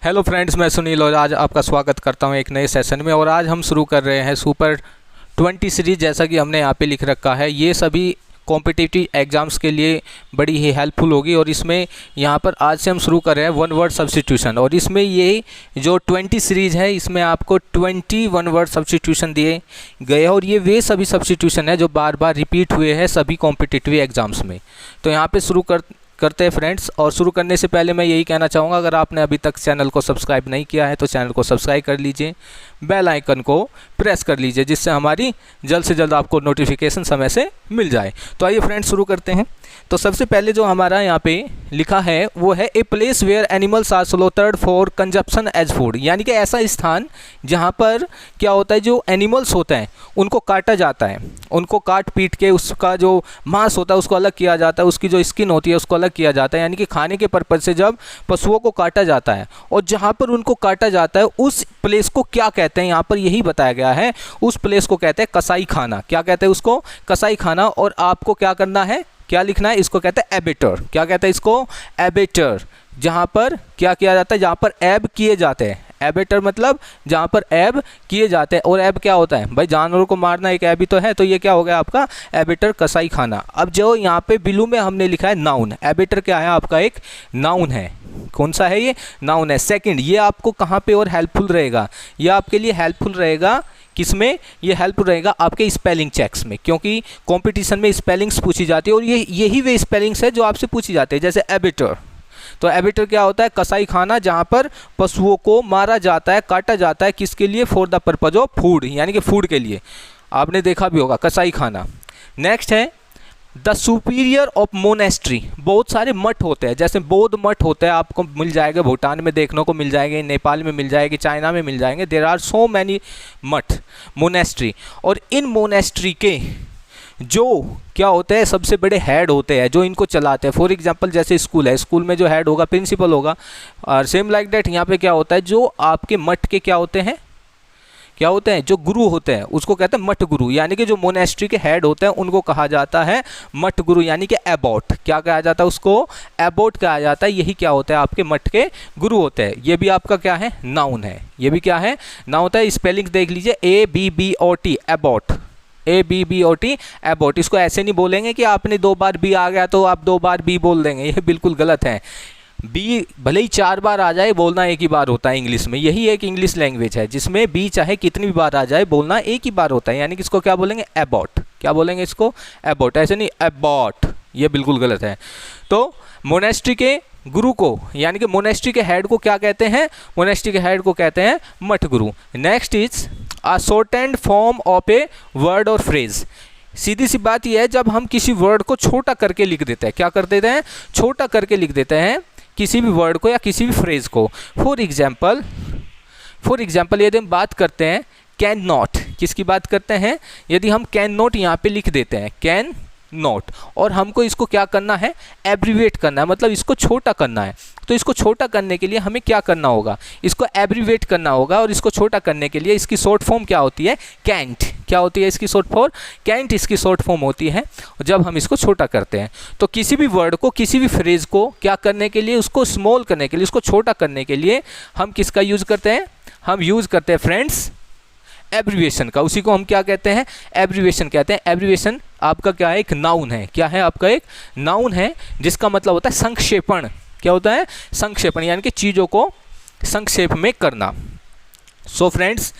Hello friends, मैं सुनील और आज आपका स्वागत करता हूं एक नए सेशन में। और आज हम शुरू कर रहे हैं सुपर 20 सीरीज़। जैसा कि हमने यहाँ पे लिख रखा है, ये सभी कॉम्पिटिटिव एग्ज़ाम्स के लिए बड़ी ही हेल्पफुल होगी। और इसमें यहाँ पर आज से हम शुरू कर रहे हैं वन वर्ड सब्स्टिट्यूशन। और इसमें ये जो 20 सीरीज़ है, इसमें आपको 21 वन वर्ड सब्स्टिट्यूशन दिए गए हैं। और ये वे सभी सब्स्टिट्यूशन है जो बार बार रिपीट हुए हैं सभी कॉम्पिटिटिव एग्ज़ाम्स में। तो यहाँ पे शुरू करते हैं फ्रेंड्स। और शुरू करने से पहले मैं यही कहना चाहूँगा, अगर आपने अभी तक चैनल को सब्सक्राइब नहीं किया है तो चैनल को सब्सक्राइब कर लीजिए, बेल आइकन को प्रेस कर लीजिए, जिससे हमारी जल्द से जल्द आपको नोटिफिकेशन समय से मिल जाए। तो आइए फ्रेंड्स शुरू करते हैं। तो सबसे पहले जो हमारा यहाँ पे लिखा है वो है a place where animals are slaughtered for consumption as food. यानी कि ऐसा स्थान जहाँ पर क्या होता है, जो एनिमल्स होते हैं उनको काटा जाता है, उनको काट पीट के उसका जो मांस होता है उसको अलग किया जाता है, उसकी जो स्किन होती है उसको अलग किया जाता है। यानी कि खाने के पर्पज़ से जब पशुओं को काटा जाता है, और जहाँ पर उनको काटा जाता है उस प्लेस को क्या कहते हैं, यहाँ पर यही बताया गया है। उस प्लेस को कहते हैं कसाई खाना। क्या कहते हैं उसको? कसाई खाना। और आपको क्या करना है, क्या लिखना है? इसको कहते हैं एबेटर। क्या कहते हैं इसको? एबेटर। जहाँ पर क्या किया जाता है, जहाँ पर एब किए जाते हैं। एबेटर मतलब जहाँ पर एब किए जाते हैं। और एब क्या होता है भाई? जानवरों को मारना एक एब ही तो है। तो ये क्या हो गया आपका? एबेटर, कसाई खाना। अब जो यहाँ पे बिलू में हमने लिखा है नाउन। एबेटर क्या है? आपका एक नाउन है। कौन सा है ये? नाउन है। सेकंड, ये आपको कहाँ पे और हेल्पफुल रहेगा? ये आपके लिए हेल्पफुल रहेगा किसमें? ये हेल्प रहेगा आपके स्पेलिंग चेक्स में, क्योंकि कंपटीशन में स्पेलिंग्स पूछी जाती है। और यही वे स्पेलिंग्स है जो आपसे पूछी जाती है। जैसे एबेटर, तो एबेटर क्या होता है? कसाई खाना, जहाँ पर पशुओं को मारा जाता है, काटा जाता है। किसके लिए? For the purpose of food, यानी कि फूड के लिए। आपने देखा भी होगा कसाई खाना। नेक्स्ट है द सुपीरियर ऑफ मोनेस्ट्री। बहुत सारे मठ होते हैं, जैसे बौद्ध मठ होते हैं, आपको मिल जाएगा भूटान में देखने को मिल जाएंगे, नेपाल में मिल जाएगी, चाइना में मिल जाएंगे। देयर आर सो मैनी मठ, मोनेस्ट्री। और इन मोनेस्ट्री के जो क्या होते हैं, सबसे बड़े हेड होते हैं जो इनको चलाते हैं। फॉर एग्जांपल जैसे स्कूल है, स्कूल में जो हेड होगा प्रिंसिपल होगा। और सेम लाइक दैट यहाँ पे क्या होता है, जो आपके मठ के क्या होते हैं, क्या होते हैं, जो गुरु होते हैं उसको कहते हैं मठ गुरु। यानी कि जो मोनेस्ट्री के हेड होते हैं उनको कहा जाता है मठ गुरु, यानी कि एबॉट। क्या कहा जाता है उसको? एबॉट कहा जाता है। यही क्या होता है? आपके मठ के गुरु होते हैं। ये भी आपका क्या है? नाउन है। ये भी क्या है? नाउन होता है। स्पेलिंग देख लीजिए, ABBOT, एबॉट। ABBOT, Abbott. इसको ऐसे नहीं बोलेंगे कि आपने 2 बार बी आ गया तो आप 2 बार बी बोल देंगे, ये बिल्कुल गलत है। बी भले ही 4 बार आ जाए, बोलना एक ही बार होता है इंग्लिश में। यही एक इंग्लिश लैंग्वेज है जिसमें बी चाहे कितनी भी बार आ जाए, बोलना एक ही बार होता है। यानी कि इसको क्या बोलेंगे? एबॉट। क्या बोलेंगे इसको? एबॉट। ऐसे नहीं, एबॉट, ये बिल्कुल गलत है। तो मोनेस्ट्री के गुरु को, यानी कि मोनेस्ट्री के हेड को क्या कहते हैं? मोनेस्ट्री के हेड को कहते हैं मठ गुरु। Next is a shortened form of a word और फ्रेज। सीधी सी बात यह है, जब हम किसी वर्ड को छोटा करके लिख देते हैं, क्या कर देते हैं? छोटा करके लिख देते हैं किसी भी वर्ड को या किसी भी फ्रेज को। फॉर एग्जाम्पल यदि हम बात करते हैं कैन नॉट, किसकी बात करते हैं? यदि हम कैन नॉट यहाँ पे लिख देते हैं, कैन नॉट, और हमको इसको क्या करना है? एब्रीवेट करना है, मतलब इसको छोटा करना है। तो इसको छोटा करने के लिए हमें क्या करना होगा? इसको एब्रीवेट करना होगा। और इसको छोटा करने के लिए इसकी शॉर्ट फॉर्म क्या होती है? कैंट। क्या होती है इसकी शॉर्ट फॉर्म? कैंट इसकी शॉर्ट फॉर्म होती है जब हम इसको छोटा करते हैं। तो किसी भी वर्ड को, किसी भी फ्रेज को क्या करने के लिए? उसको स्मॉल करने के लिए, उसको छोटा करने के लिए हम किसका यूज़ करते हैं? हम यूज़ करते हैं फ्रेंड्स एब्रीवेशन का। उसी को हम क्या कहते हैं? एब्रीवेशन कहते हैं। एब्रीवेशन आपका क्या है? एक नाउन है। क्या है? आपका एक नाउन है, जिसका मतलब होता है संक्षेपण। क्या होता है? संक्षेपण, यानी कि चीज़ों को संक्षेप में करना। सो फ्रेंड्स,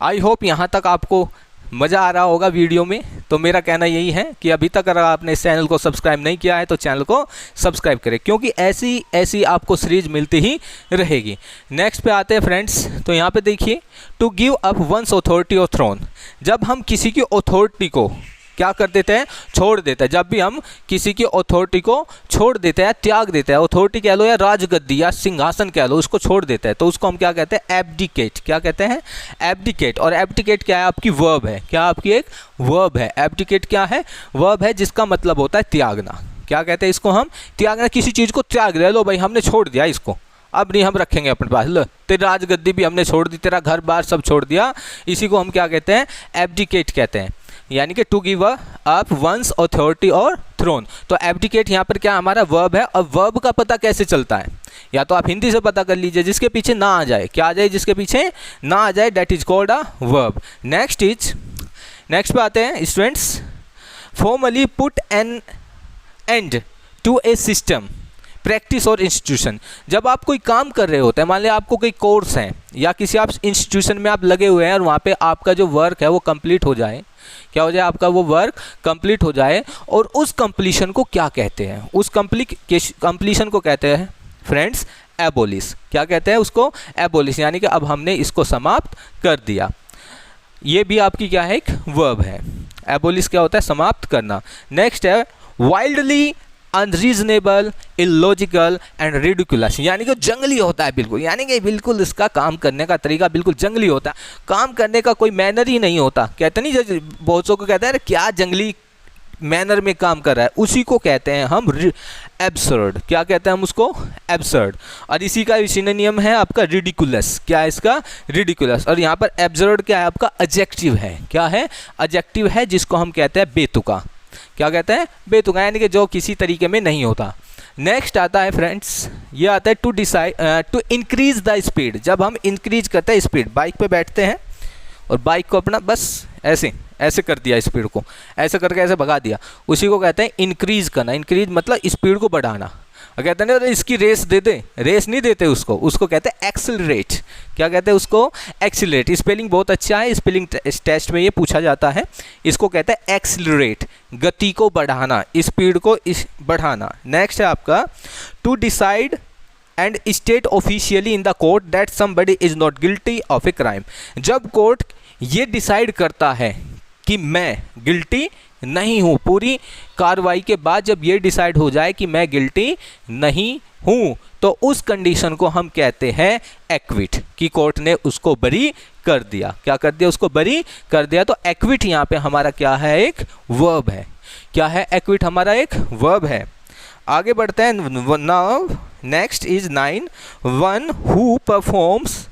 आई होप यहाँ तक आपको मज़ा आ रहा होगा वीडियो में। तो मेरा कहना यही है कि अभी तक अगर आपने इस चैनल को सब्सक्राइब नहीं किया है तो चैनल को सब्सक्राइब करें, क्योंकि ऐसी आपको सीरीज मिलती ही रहेगी। नेक्स्ट पे आते हैं फ्रेंड्स। तो यहाँ पे देखिए, to give up one's authority और थ्रोन। जब हम किसी की अथॉरिटी को क्या कर देते हैं? छोड़ देते हैं। जब भी हम किसी की अथॉरिटी को छोड़ देते हैं, त्याग देते हैं, अथॉरिटी कह लो या राजगद्दी या सिंहासन कह लो, उसको छोड़ देते हैं, तो उसको हम क्या कहते हैं? एब्डिकेट। क्या कहते हैं? एब्डिकेट। और एब्डिकेट क्या है? आपकी वर्ब है। क्या? आपकी एक वर्ब है। एब्डिकेट क्या है? वर्ब है, जिसका मतलब होता है त्यागना। क्या कहते हैं इसको? हम त्यागना। किसी चीज़ को त्याग दे लो भाई, हमने छोड़ दिया इसको, अब नहीं हम रखेंगे अपने पास। लो, तेरी राजगद्दी भी हमने छोड़ दी, तेरा घर बार सब छोड़ दिया। इसी को हम क्या कहते हैं? एब्डिकेट कहते हैं। यानी कि to give up one's authority और थ्रोन। तो एब्डिकेट यहाँ पर क्या हमारा वर्ब है। अब वर्ब का पता कैसे चलता है, या तो आप हिंदी से पता कर लीजिए, जिसके पीछे ना आ जाए, क्या आ जाए, जिसके पीछे ना आ जाए, that is called a verb. Next पे आते हैं students, formally put an end to a system, practice और इंस्टीट्यूशन। जब आप कोई काम कर रहे होते हैं, मान लिया आपको कोई कोर्स है या किसी आप इंस्टीट्यूशन में आप लगे हुए हैं और वहाँ पे आपका जो वर्क है वो कंप्लीट हो जाए, क्या हो जाए, आपका वो वर्क कंप्लीट हो जाए, और उस कंप्लीशन को क्या कहते हैं, उस कंप्लीशन को कहते हैं फ्रेंड्स एबोलिश। क्या कहते हैं उसको, एबोलिश, यानी कि अब हमने इसको समाप्त कर दिया। ये भी आपकी क्या है, एक वर्ब है। एबोलिश क्या होता है, समाप्त करना। नेक्स्ट है wildly unreasonable, illogical and ridiculous, यानी कि जंगली होता है बिल्कुल, यानी कि बिल्कुल इसका काम करने का तरीका बिल्कुल जंगली होता है, काम करने का कोई मैनर ही नहीं होता। कहते नहीं, बहुत सौ को कहते हैं क्या जंगली मैनर में काम कर रहा है, उसी को कहते हैं हम एब्सर्ड। क्या कहते हैं हम उसको, एब्सर्ड। और इसी का सिनोनिम है आपका रिडिकुलस। क्या है इसका, रिडिकुलस। और यहाँ पर एब्सर्ड क्या है आपका, एडजेक्टिव है। क्या है, एडजेक्टिव है, जिसको हम कहते हैं बेतुका। क्या कहते हैं, बेतुका, यानी कि जो किसी तरीके में नहीं होता। नेक्स्ट आता है फ्रेंड्स, ये आता है टू इंक्रीज द स्पीड। जब हम इंक्रीज करते हैं स्पीड, बाइक पे बैठते हैं और बाइक को अपना बस ऐसे कर दिया, स्पीड को ऐसे करके ऐसे भगा दिया, उसी को कहते हैं इंक्रीज करना। इंक्रीज मतलब स्पीड को बढ़ाना। कहते हैं ना इसकी रेस दे दे, रेस नहीं देते उसको कहते हैं एक्सिलरेट। क्या कहते हैं उसको, एक्सिलरेट। स्पेलिंग बहुत अच्छा है, स्पेलिंग टेस्ट में ये पूछा जाता है। इसको कहते हैं एक्सिलरेट, गति को बढ़ाना, स्पीड को बढ़ाना। नेक्स्ट है आपका to decide and state officially in the court that somebody is not guilty of a crime. जब कोर्ट ये डिसाइड करता है कि मैं गिल्टी नहीं हूँ, पूरी कार्रवाई के बाद जब ये डिसाइड हो जाए कि मैं गिल्टी नहीं हूँ, तो उस कंडीशन को हम कहते हैं एक्विट, कि कोर्ट ने उसको बरी कर दिया। क्या कर दिया, उसको बरी कर दिया। तो एक्विट यहाँ पे हमारा क्या है, एक वर्ब है। क्या है, एक्विट हमारा एक वर्ब है। आगे बढ़ते हैं। Now next is 9, one who performs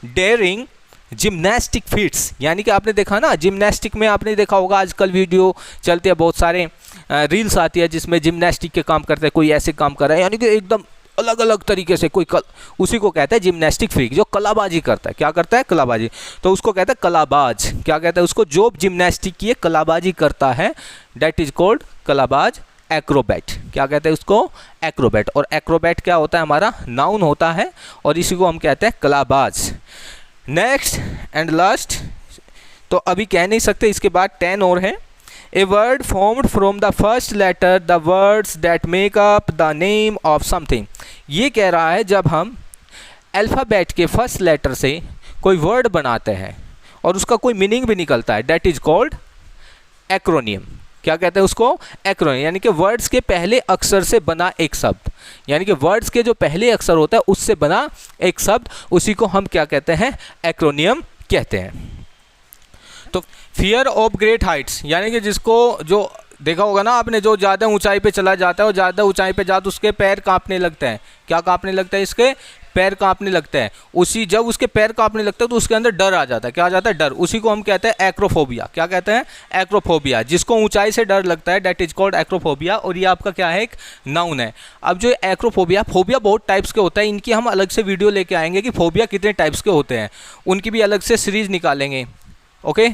daring gymnastic feats. यानी कि आपने देखा ना, जिम्नास्टिक में आपने देखा होगा आजकल वीडियो चलती है, बहुत सारे रील्स आती है जिसमें जिम्नास्टिक के काम करते हैं, कोई ऐसे काम कर रहा है, यानी कि एकदम अलग अलग तरीके से कोई उसी को कहते हैं जिम्नास्टिक फ्रीक, जो कलाबाजी करता है। क्या करता है, कलाबाजी। तो उसको कहते हैं कलाबाज। क्या कहते हैं उसको, जो जिम्नास्टिक की कलाबाजी करता है, दैट इज कॉल्ड कलाबाज। एक्रोबैट। क्या कहते हैं उसको, एक्रोबैट। और एक्रोबैट क्या होता है, हमारा नाउन होता है, और इसी को हम कहते हैं कलाबाज। नेक्स्ट एंड लास्ट, तो अभी कह नहीं सकते, इसके बाद 10 और हैं। A word formed from the first letter the words that make up the name of something. ये कह रहा है जब हम अल्फ़ाबेट के फर्स्ट लेटर से कोई वर्ड बनाते हैं और उसका कोई मीनिंग भी निकलता है, दैट इज कॉल्ड एक्रोनियम। क्या कहते हैं उसको, एक्रोनियम। यानी कि वर्ड्स के पहले अक्षर से बना एक शब्द, यानी कि वर्ड्स के जो पहले अक्षर होता है उससे बना एक शब्द, उसी को हम क्या कहते हैं, एक्रोनियम कहते हैं। तो फियर ऑफ ग्रेट हाइट्स, यानी कि जिसको, जो देखा होगा ना आपने, जो ज़्यादा ऊंचाई पे चला जाता है और ज़्यादा ऊंचाई पे जाता उसके पैर कांपने लगते हैं। क्या कांपने लगता है, इसके पैर कांपने लगते हैं। उसी जब उसके पैर कांपने लगते हैं तो उसके अंदर डर आ जाता है। क्या आ जाता है, डर। उसी को हम कहते हैं एक्रोफोबिया। क्या कहते हैं, एक्रोफोबिया। जिसको ऊंचाई से डर लगता है, दैट इज कॉल्ड एक्रोफोबिया। और ये आपका क्या है, एक नाउन है। अब जो एक्रोफोबिया, फोबिया बहुत टाइप्स के होता है, इनकी हम अलग से वीडियो लेके आएंगे कि फोबिया कितने टाइप्स के होते हैं, उनकी भी अलग से सीरीज निकालेंगे। ओके,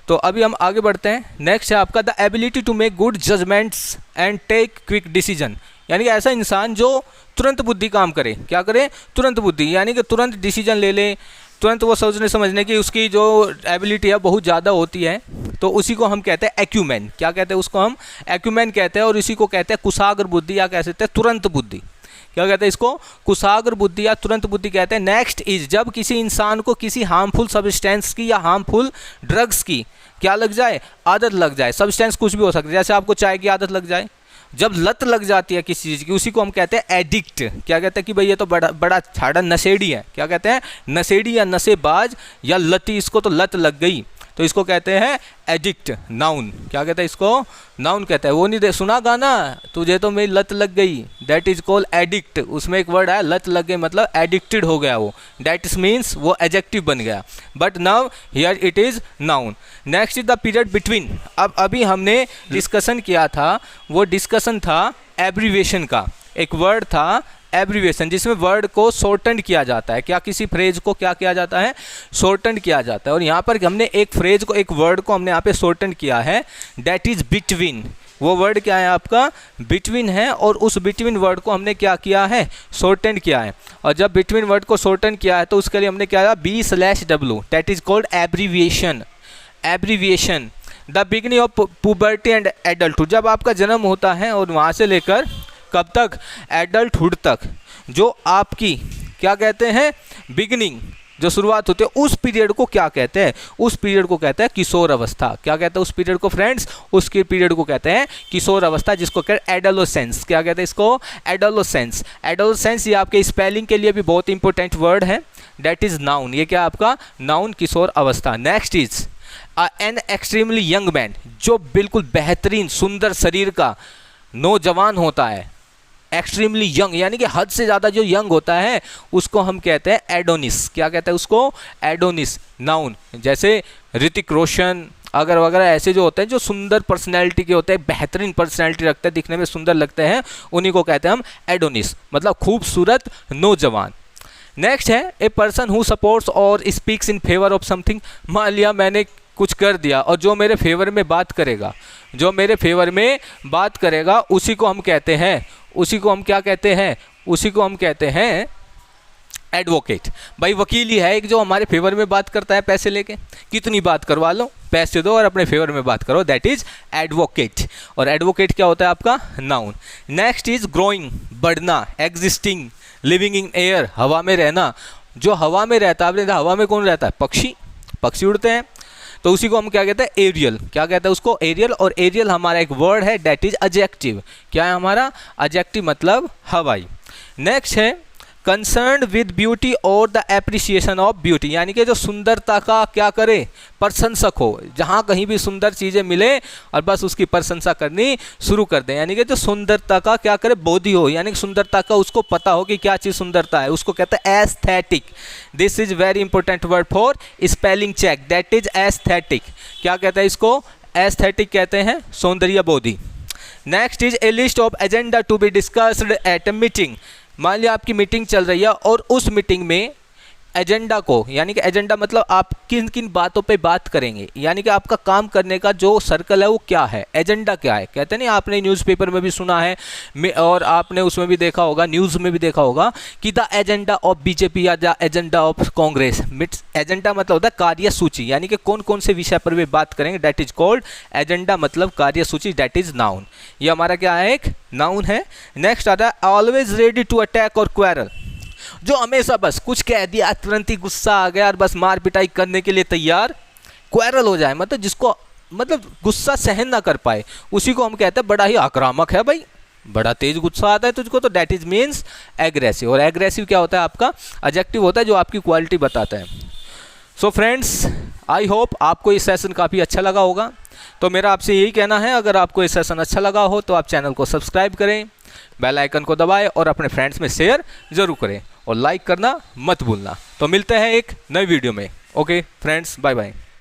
तो अभी हम आगे बढ़ते हैं। नेक्स्ट है आपका the ability to make good judgments and take quick decision, यानी कि ऐसा इंसान जो तुरंत बुद्धि काम करे। क्या करे, तुरंत बुद्धि, यानी कि तुरंत डिसीजन ले ले, तुरंत वो सोचने समझने की उसकी जो एबिलिटी है बहुत ज़्यादा होती है, तो उसी को हम कहते हैं एक्यूमेन। क्या कहते हैं उसको, हम एक्यूमेन कहते हैं। और इसी को कहते हैं कुशाग्र बुद्धि, या कह सकते हैं तुरंत बुद्धि। क्या कहते हैं इसको, कुशाग्र बुद्धि या तुरंत बुद्धि कहते हैं। नेक्स्ट इज, जब किसी इंसान को किसी हार्मफुल सब्सटेंस की या हार्मफुल ड्रग्स की क्या लग जाए, आदत लग जाए। सब्सटेंस कुछ भी हो सकता है, जैसे आपको चाय की आदत लग जाए, जब लत लग जाती है किसी चीज़ की, उसी को हम कहते हैं एडिक्ट। क्या कहते हैं कि भाई ये तो बड़ा छाड़ा नशेड़ी है। क्या कहते हैं, नशेड़ी या नशेबाज या लती, इसको तो लत लग गई। तो इसको कहते हैं एडिक्ट, नाउन। क्या कहते हैं इसको? नाउन कहते हैं। वो नहीं सुना गाना, तुझे तो मेरी लत लग गई, दैट इज कॉल्ड एडिक्ट। उसमें एक वर्ड है लत लग गई, मतलब एडिक्टेड हो गया वो, दैट इज मीन्स वो एडजेक्टिव बन गया। But now here it is noun. Next is the period between. अब अभी हमने डिस्कशन किया था, वो डिस्कशन था एब्रीविएशन का। एक वर्ड था एब्रीविएशन, जिसमें वर्ड को शॉर्टन किया जाता है। क्या? किसी फ्रेज को क्या किया जाता है? शॉर्टन किया जाता है। और यहाँ पर हमने एक फ्रेज को, एक वर्ड को हमने यहाँ पे शॉर्टन किया है, दैट इज बिटवीन। वो वर्ड क्या है आपका? बिटवीन है। और उस बिटवीन वर्ड को हमने क्या किया है? शॉर्टन किया है। और जब बिटवीन वर्ड को शॉर्टन किया है तो उसके लिए हमने क्या किया? B/W, that is called abbreviation. Abbreviation the beginning of puberty and adulthood. जब आपका जन्म होता है और वहाँ से लेकर कब तक? एडल्टहुड तक, जो आपकी क्या कहते हैं? बिगिनिंग, जो शुरुआत होती है, उस पीरियड को क्या कहते हैं? उस पीरियड को कहते हैं किशोर अवस्था। क्या कहते हैं उस पीरियड को फ्रेंड्स? उसके पीरियड को कहते हैं किशोर अवस्था, जिसको कहते हैं एडोलेसेंस। क्या कहते हैं इसको? एडोलेसेंस। एडोलेसेंस ये आपके स्पेलिंग के लिए भी बहुत इंपॉर्टेंट वर्ड है, दैट इज नाउन। ये क्या आपका? नाउन, किशोर अवस्था। Next is an extremely young man, जो बिल्कुल बेहतरीन सुंदर शरीर का नौजवान होता है। एक्सट्रीमली यंग यानी कि हद से ज़्यादा जो यंग होता है उसको हम कहते हैं एडोनिस। क्या कहते हैं उसको? Adonis, noun. जैसे ऋतिक रोशन अगर वगैरह ऐसे जो होते हैं, जो सुंदर पर्सनैलिटी के होते हैं, बेहतरीन पर्सनैलिटी रखते हैं, दिखने में सुंदर लगते हैं, उन्हीं को कहते हैं हम एडोनिस, मतलब खूबसूरत नौजवान। नेक्स्ट है ए पर्सन हु सपोर्ट्स और speaks in favour of something. मान लिया मैंने कुछ कर दिया और जो मेरे फेवर में बात करेगा, जो मेरे फेवर में बात करेगा, उसी को हम कहते हैं, उसी को हम क्या कहते हैं? उसी को हम कहते हैं एडवोकेट। भाई वकील ही है एक जो हमारे फेवर में बात करता है पैसे लेके। कितनी बात करवा लो, पैसे दो और अपने फेवर में बात करो, दैट इज एडवोकेट। और एडवोकेट क्या होता है आपका? नाउन। नेक्स्ट इज ग्रोइंग, बढ़ना, एग्जिस्टिंग, लिविंग इन एयर, हवा में रहना। जो हवा में रहता है, आपने देखा हवा में कौन रहता है? पक्षी। पक्षी उड़ते हैं, तो उसी को हम क्या कहते हैं? एरियल। क्या कहते हैं उसको? एरियल। और एरियल हमारा एक वर्ड है, दैट इज एडजेक्टिव। क्या है हमारा? एडजेक्टिव, मतलब हवाई। नेक्स्ट है कंसर्न्ड विद ब्यूटी और द एप्रिसिएशन ऑफ ब्यूटी, यानी कि जो सुंदरता का क्या करे? प्रशंसक हो। जहाँ कहीं भी सुंदर चीज़ें मिले और बस उसकी प्रशंसा करनी शुरू कर दें, यानी कि जो सुंदरता का क्या करे? बोधी हो, यानी कि सुंदरता का उसको पता हो कि क्या चीज़ सुंदरता है, उसको कहते हैं aesthetic. This is very important word for spelling check, that is aesthetic. क्या कहते हैं इसको? एस्थेटिक कहते हैं सौंदर्य बोधी। Next is a list of agenda to be discussed at a meeting. मान लिया आपकी मीटिंग चल रही है और उस मीटिंग में एजेंडा को, यानी कि एजेंडा मतलब आप किन किन बातों पे बात करेंगे, यानी कि आपका काम करने का जो सर्कल है वो क्या है, एजेंडा क्या है। कहते नहीं, आपने न्यूज़पेपर में भी सुना है और आपने उसमें भी देखा होगा, न्यूज़ में भी देखा होगा कि द एजेंडा ऑफ बीजेपी या the agenda of Congress. Agenda मतलब होता है कार्यसूची, यानी कि कौन कौन से विषय पर वे बात करेंगे, दैट इज कॉल्ड एजेंडा, मतलब कार्यसूची, दैट इज नाउन। ये हमारा क्या है? एक नाउन है। नेक्स्ट आता है ऑलवेज रेडी टू अटैक और क्वेरल, जो हमेशा बस कुछ कह दिया तुरंत ही गुस्सा आ गया और बस मार पिटाई करने के लिए तैयार, क्वेरल हो जाए, मतलब जिसको मतलब गुस्सा सहन ना कर पाए, उसी को हम कहते हैं बड़ा ही आक्रामक है भाई, बड़ा तेज गुस्सा आता है तुझको, तो दैट इज मीन्स एग्रेसिव। और एग्रेसिव क्या होता है आपका? एडजेक्टिव होता है जो आपकी क्वालिटी बताता है। सो फ्रेंड्स, आई होप आपको ये सेशन काफ़ी अच्छा लगा होगा। तो मेरा आपसे यही कहना है, अगर आपको ये सेशन अच्छा लगा हो तो आप चैनल को सब्सक्राइब करें, बेल आइकन को दबाएं और अपने फ्रेंड्स में शेयर ज़रूर करें और लाइक करना मत भूलना। तो मिलते हैं एक नई वीडियो में। Okay friends, bye bye.